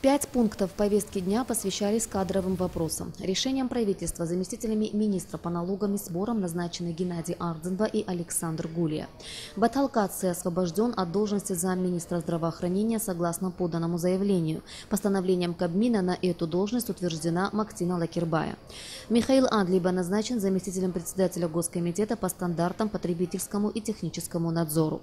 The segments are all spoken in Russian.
5 пунктов повестки дня посвящались кадровым вопросам. Решением правительства заместителями министра по налогам и сборам назначены Геннадий Ардзинба и Александр Гулия. Баталкаци освобожден от должности замминистра здравоохранения согласно поданному заявлению. Постановлением Кабмина на эту должность утверждена Мактина Лакирбая. Михаил Адлиба назначен заместителем председателя Госкомитета по стандартам потребительскому и техническому надзору.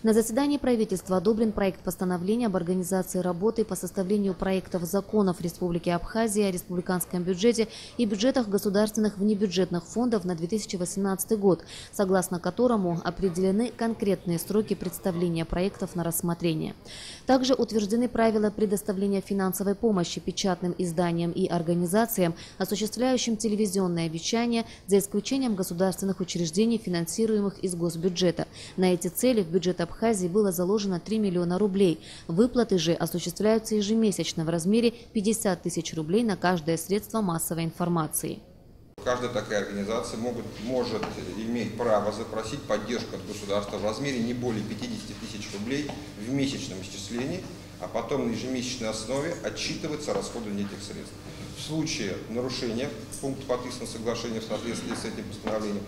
На заседании правительства одобрен проект постановления об организации работы по составлению проектов законов Республики Абхазия о республиканском бюджете и бюджетах государственных внебюджетных фондов на 2018 год, согласно которому определены конкретные сроки представления проектов на рассмотрение. Также утверждены правила предоставления финансовой помощи печатным изданиям и организациям, осуществляющим телевизионное вещание, за исключением государственных учреждений, финансируемых из госбюджета. На эти цели в бюджет Абхазии было заложено 3 миллиона рублей. Выплаты же осуществляются ежемесячно в размере 50 тысяч рублей на каждое средство массовой информации. Каждая такая организация может иметь право запросить поддержку от государства в размере не более 50 тысяч рублей в месячном исчислении, а потом на ежемесячной основе отчитываться о расходовании этих средств. В случае нарушения пункта подписанного соглашения в соответствии с этим постановлением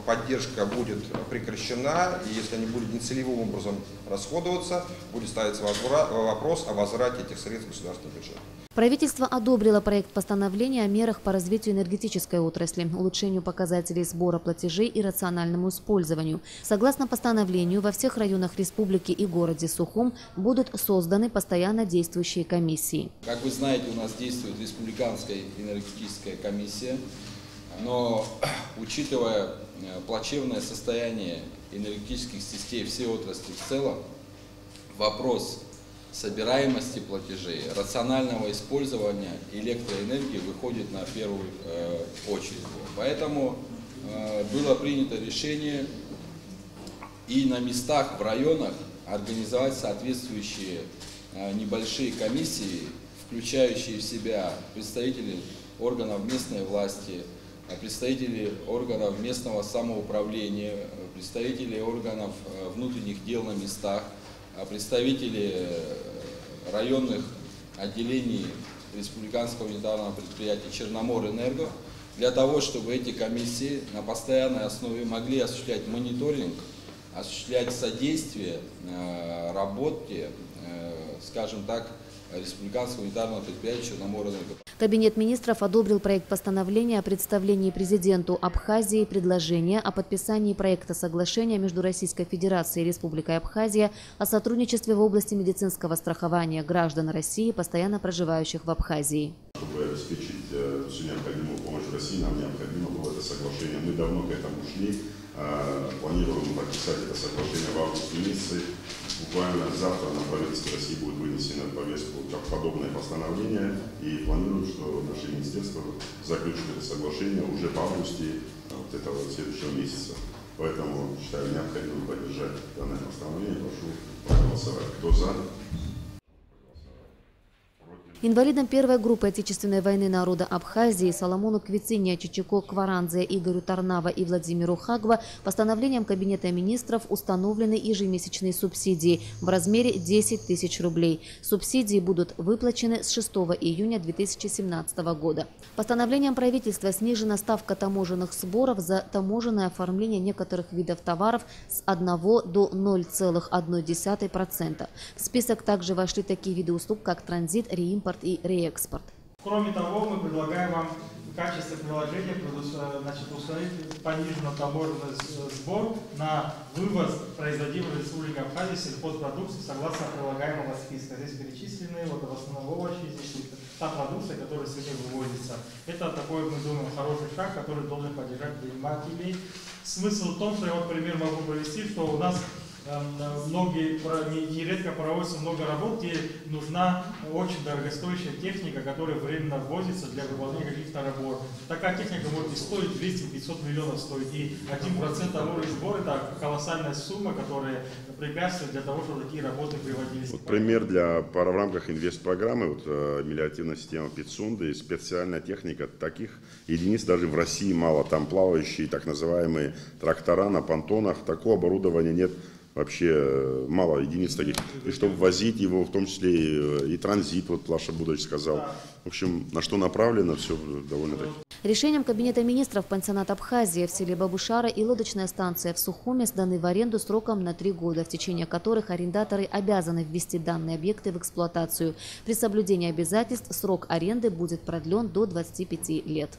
поддержка будет прекращена, и если они будут нецелевым образом расходоваться, будет ставиться вопрос о возврате этих средств в государственный бюджет. Правительство одобрило проект постановления о мерах по развитию энергетической отрасли, улучшению показателей сбора платежей и рациональному использованию. Согласно постановлению, во всех районах республики и городе Сухум будут созданы постоянно действующие комиссии. Как вы знаете, у нас действует республиканская энергетическая комиссия, но учитывая плачевное состояние энергетических сетей всей отрасли в целом, вопрос собираемости платежей, рационального использования электроэнергии выходит на первую очередь. Поэтому было принято решение и на местах, в районах организовать соответствующие небольшие комиссии, включающие в себя представителей органов местной власти, представителей органов местного самоуправления, представителей органов внутренних дел на местах, представители районных отделений республиканского унитарного предприятия «Черноморэнерго», для того, чтобы эти комиссии на постоянной основе могли осуществлять мониторинг, осуществлять содействие работе, скажем так, республиканского унитарного предприятия «Черноморэнерго». Кабинет министров одобрил проект постановления о представлении президенту Абхазии предложения о подписании проекта соглашения между Российской Федерацией и Республикой Абхазия о сотрудничестве в области медицинского страхования граждан России, постоянно проживающих в Абхазии. Чтобы обеспечить всю необходимую помощь России, нам необходимо было это соглашение. Мы давно к этому шли, планируем подписать это соглашение в августе месяце. Буквально завтра на правительство России будет вынесено в повестку как подобное постановление, и планируем, что наше министерство заключит это соглашение уже в августе этого следующего месяца. Поэтому считаю необходимо поддержать данное постановление. Прошу проголосовать. Кто за? Инвалидам первой группы Отечественной войны народа Абхазии Соломону Квицине, Чичико Кваранзе, Игорю Тарнава и Владимиру Хагва постановлением Кабинета министров установлены ежемесячные субсидии в размере 10 тысяч рублей. Субсидии будут выплачены с 6 июня 2017 года. Постановлением правительства снижена ставка таможенных сборов за таможенное оформление некоторых видов товаров с 1 до 0,1%. В список также вошли такие виды услуг, как транзит, реимпорт и реэкспорт. Кроме того, мы предлагаем вам в качестве приложения установить пониженный таможенный сбор на вывоз производимой Республикой Абхазии сельхозпродукции согласно прилагаемого списка. Здесь перечислены в основном овощи, здесь та продукция, которая сегодня вывозится. Это такой, мы думаем, хороший шаг, который должен поддержать предпринимателей. Смысл в том, что я вот пример могу провести, что у нас нередко проводится много работ, где нужна очень дорогостоящая техника, которая временно ввозится для выполнения каких-то работ. Такая техника может и стоить 200-500 миллионов стоить. И 1% того сбора – это колоссальная сумма, которая препятствует для того, чтобы такие работы приводились. Вот пример в рамках инвестпрограммы, мелиоративная система Пицунды и специальная техника. Таких единиц даже в России мало. Там плавающие так называемые трактора на понтонах. Такого оборудования нет вообще мало единиц таких. И чтобы возить его, в том числе и транзит, вот Плаша Будович сказал. В общем, на что направлено, все довольно-таки. Решением Кабинета министров пансионат Абхазия в селе Бабушара и лодочная станция в Сухуме сданы в аренду сроком на 3 года, в течение которых арендаторы обязаны ввести данные объекты в эксплуатацию. При соблюдении обязательств срок аренды будет продлен до 25 лет.